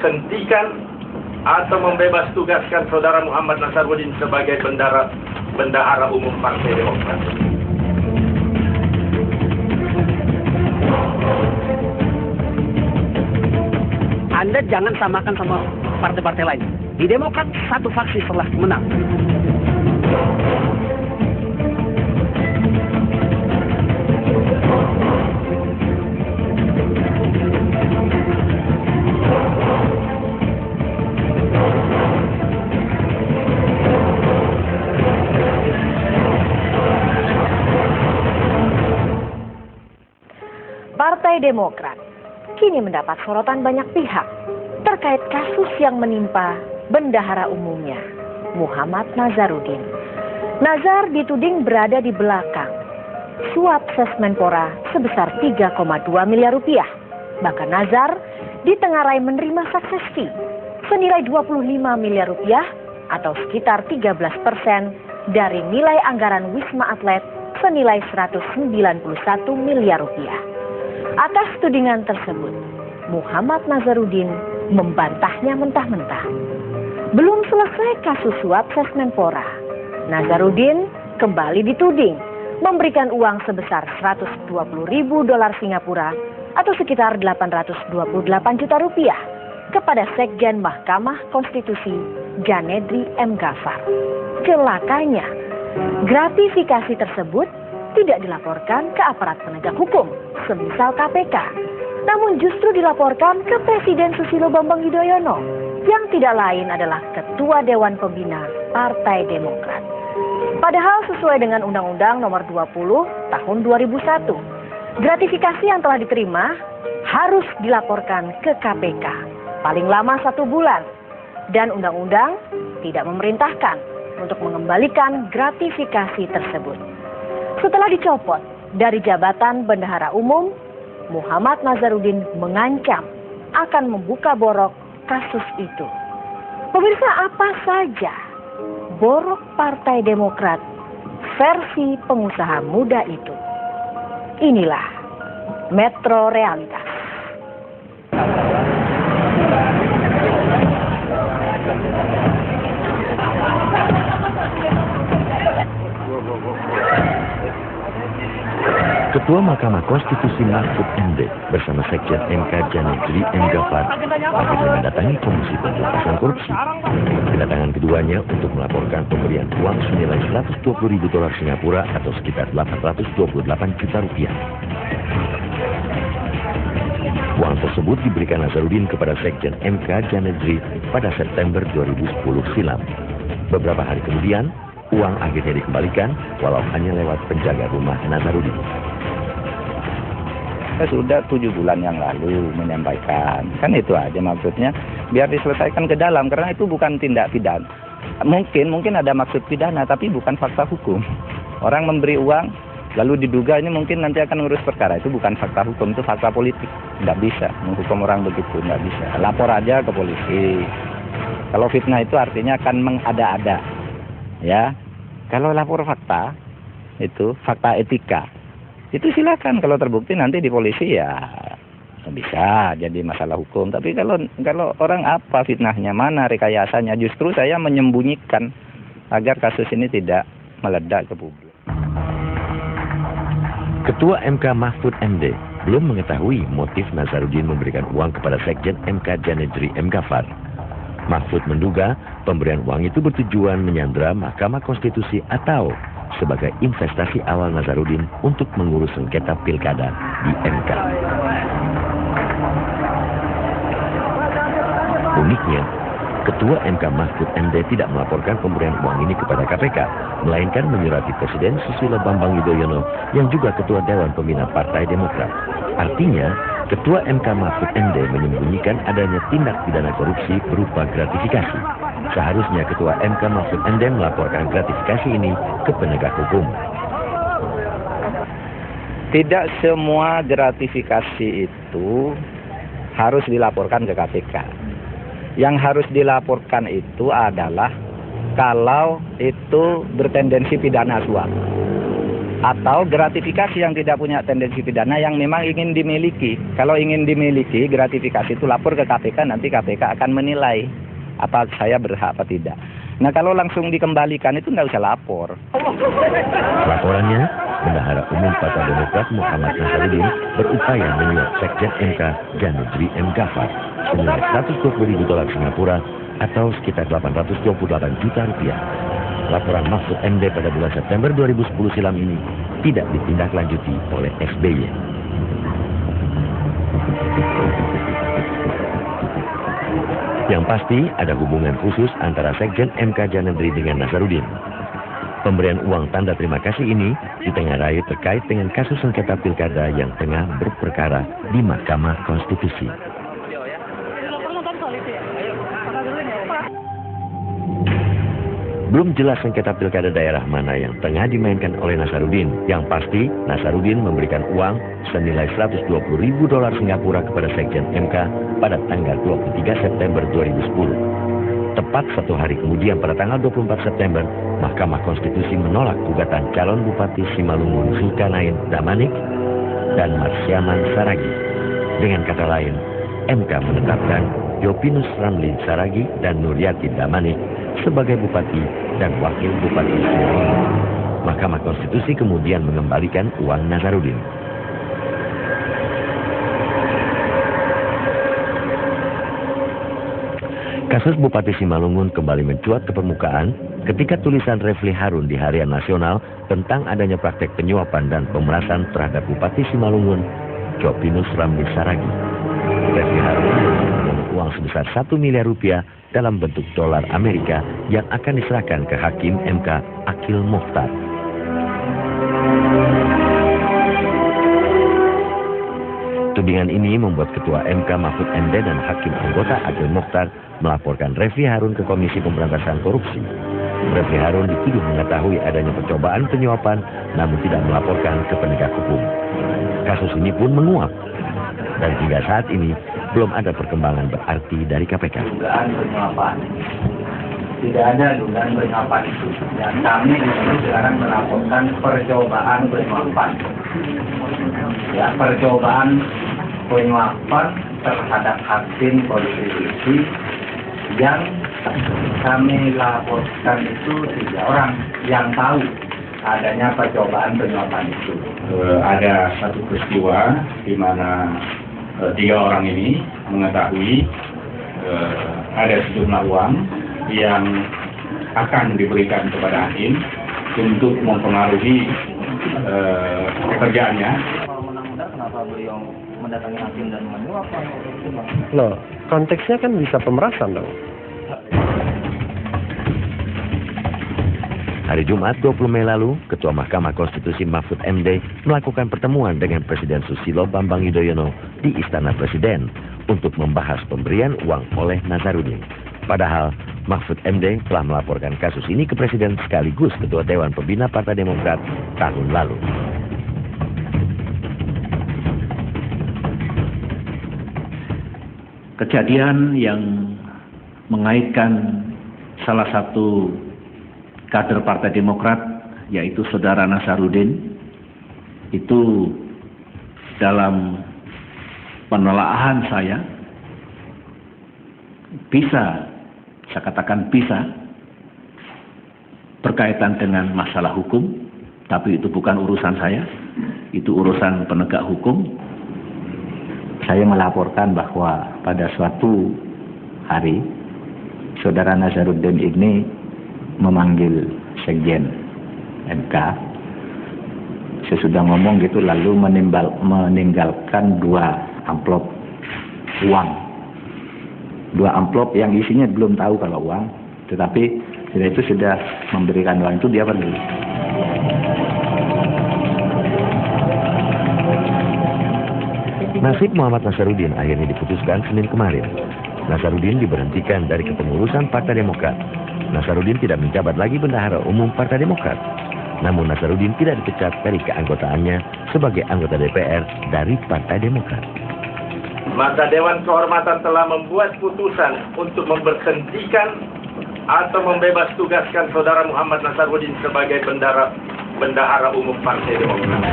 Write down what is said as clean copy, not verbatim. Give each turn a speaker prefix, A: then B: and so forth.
A: Hentikan atau membebas tugaskan Saudara Muhammad Nazarudin sebagai bendahara umum Partai Demokrat.
B: Anda jangan samakan sama partai-partai lain. Di Demokrat satu faksi telah menang.
C: Partai Demokrat kini mendapat sorotan banyak pihak terkait kasus yang menimpa bendahara umumnya, Muhammad Nazarudin. Nazar dituding berada di belakang suap Sesmenpora sebesar 3,2 miliar rupiah. Bahkan Nazar ditengarai menerima sukses fee senilai 25 miliar rupiah atau sekitar 13% dari nilai anggaran Wisma Atlet senilai 191 miliar rupiah. Atas tudingan tersebut, Muhammad Nazarudin membantahnya mentah-mentah. Belum selesai kasus suap Sesmenpora, Nazarudin kembali dituding memberikan uang sebesar 120.000 dolar Singapura atau sekitar 828 juta rupiah kepada Sekjen Mahkamah Konstitusi Janedri M. Ghaffar. Celakanya, gratifikasi tersebut tidak dilaporkan ke aparat penegak hukum, semisal KPK, namun justru dilaporkan ke Presiden Susilo Bambang Yudhoyono, yang tidak lain adalah Ketua Dewan Pembina Partai Demokrat. Padahal sesuai dengan Undang-Undang Nomor 20 Tahun 2001, gratifikasi yang telah diterima harus dilaporkan ke KPK paling lama 1 bulan, dan Undang-Undang tidak memerintahkan untuk mengembalikan gratifikasi tersebut. Setelah dicopot dari jabatan bendahara umum, Muhammad Nazarudin mengancam akan membuka borok kasus itu. Pemirsa, apa saja borok Partai Demokrat versi pengusaha muda itu? Inilah Metro Realitas.
D: Ketua Mahkamah Konstitusi Mahfud MD bersama Sekjen MK Janedri M. Ghaffar akhirnya mendatangi Komisi Pemberantasan Korupsi. Kedatangan keduanya untuk melaporkan pemberian uang senilai 120.000 dolar Singapura atau sekitar 828 juta rupiah. Uang tersebut diberikan Nazarudin kepada Sekjen MK Janedri pada September 2010 silam. Beberapa hari kemudian, uang akhirnya dikembalikan walau hanya lewat penjaga rumah Nazarudin.
E: Saya sudah 7 bulan yang lalu menyampaikan, kan itu aja maksudnya, biar diselesaikan ke dalam, karena itu bukan tindak pidana. Mungkin ada maksud pidana, tapi bukan fakta hukum. Orang memberi uang, lalu diduga ini mungkin nanti akan ngurus perkara, itu bukan fakta hukum, itu fakta politik. Tidak bisa menghukum orang begitu, tidak bisa. Lapor aja ke polisi. Kalau fitnah itu artinya akan mengada-ada, ya. Kalau lapor fakta, itu fakta etika. Itu silakan, kalau terbukti nanti di polisi ya bisa jadi masalah hukum. Tapi kalau orang apa fitnahnya, mana rekayasanya, justru saya menyembunyikan agar kasus ini tidak meledak ke publik.
D: Ketua MK Mahfud MD belum mengetahui motif Nazarudin memberikan uang kepada Sekjen MK Janedri M. Ghaffar. Mahfud menduga pemberian uang itu bertujuan menyandera Mahkamah Konstitusi atau sebagai investasi awal Nazarudin untuk mengurus sengketa pilkada di MK. Uniknya, Ketua MK Mahfud MD tidak melaporkan pemberian uang ini kepada KPK, melainkan menyurati Presiden Susilo Bambang Yudhoyono yang juga Ketua Dewan Pembina Partai Demokrat. Artinya, Ketua MK Mahfud MD menyembunyikan adanya tindak pidana korupsi berupa gratifikasi. Seharusnya Ketua MK Mahfud MD melaporkan gratifikasi ini ke penegak hukum.
E: Tidak semua gratifikasi itu harus dilaporkan ke KPK. Yang harus dilaporkan itu adalah kalau itu bertendensi pidana suap. atau gratifikasi yang tidak punya tendensi pidana yang memang ingin dimiliki. Kalau ingin dimiliki, gratifikasi itu lapor ke KPK, nanti KPK akan menilai apa saya berhak apa tidak. Nah kalau langsung dikembalikan itu nggak usah lapor.
D: Laporannya, Bendahara Umum Partai Demokrat Muhammad Nazarudin berupaya menyuap Sekjen MK Janudri M. Ghaffar senilai $120.000 Singapura atau sekitar 828 juta rupiah. Laporan Mahfud MD pada bulan September 2010 silam ini tidak ditindaklanjuti oleh SBY. Yang pasti ada hubungan khusus antara Sekjen MK Janudri dengan Nazarudin. Pemberian uang tanda terima kasih ini ditengarai terkait dengan kasus sengketa pilkada yang tengah berperkara di Mahkamah Konstitusi. Belum jelas sengketa pilkada daerah mana yang tengah dimainkan oleh Nazarudin. Yang pasti, Nazarudin memberikan uang senilai $120.000 Singapura kepada Sekjen MK pada tanggal 23 September 2010. Tepat satu hari kemudian pada tanggal 24 September, Mahkamah Konstitusi menolak gugatan calon Bupati Simalungun Zulkarnain Damanik dan Marsyaman Saragi. Dengan kata lain, MK menetapkan Yopinus Ramli Saragi dan Nuryati Damanik sebagai Bupati dan Wakil Bupati Simalungun. Mahkamah Konstitusi kemudian mengembalikan uang Nazarudin. Kasus Bupati Simalungun kembali mencuat ke permukaan ketika tulisan Refli Harun di Harian Nasional tentang adanya praktek penyuapan dan pemerasan terhadap Bupati Simalungun, Yopinus Ramli Saragi. Refli Harun meminta uang sebesar 1 miliar rupiah dalam bentuk dolar Amerika yang akan diserahkan ke Hakim MK Akil Mokhtar. Tudingan ini membuat Ketua MK Mahfud MD dan Hakim anggota Akil Mokhtar melaporkan Refli Harun ke Komisi Pemberantasan Korupsi. Refli Harun dituduh mengetahui adanya percobaan penyuapan namun tidak melaporkan ke penegak hukum. Kasus ini pun menguap dan hingga saat ini belum ada perkembangan berarti dari KPK.
E: Dugaan penyuapan. Tidak ada dugaan penyuapan itu. Dan kami di sini sekarang melaporkan percobaan penyuapan. Ya, percobaan penyuapan terhadap hakim konstitusi yang kami laporkan itu 3 orang yang tahu adanya percobaan penyuapan itu.
F: Ada satu peristiwa di mana 3 orang ini mengetahui ada sejumlah uang yang akan diberikan kepada hakim untuk mempengaruhi pekerjaannya.
E: Kenapa beliau mendatangi hakim dan menyuap?
G: Loh, konteksnya kan bisa pemerasan dong.
D: Hari Jumat 20 Mei lalu, Ketua Mahkamah Konstitusi Mahfud MD melakukan pertemuan dengan Presiden Susilo Bambang Yudhoyono di Istana Presiden untuk membahas pemberian uang oleh Nazarudin. Padahal, Mahfud MD telah melaporkan kasus ini ke Presiden sekaligus Ketua Dewan Pembina Partai Demokrat tahun lalu.
H: Kejadian yang mengaitkan salah satu kader Partai Demokrat, yaitu Saudara Nazarudin, itu dalam penelaahan saya saya katakan bisa berkaitan dengan masalah hukum, tapi itu bukan urusan saya, itu urusan penegak hukum.
E: Saya melaporkan bahwa pada suatu hari Saudara Nazarudin ini memanggil Sekjen MK. Sesudah ngomong gitu lalu meninggalkan 2 amplop uang. 2 amplop yang isinya belum tahu kalau uang, tetapi setelah itu sudah memberikan uang itu dia pergi.
D: Nasib Muhammad Nazarudin akhirnya diputuskan Senin kemarin. Nazarudin diberhentikan dari kepengurusan Partai Demokrat. Nazarudin tidak menjabat lagi Bendahara Umum Partai Demokrat. Namun Nazarudin tidak dipecat dari keanggotaannya sebagai anggota DPR dari Partai Demokrat.
A: Maka Dewan Kehormatan telah membuat putusan untuk memberhentikan atau membebas tugaskan Saudara Muhammad Nazarudin sebagai Bendahara Umum Partai Demokrat.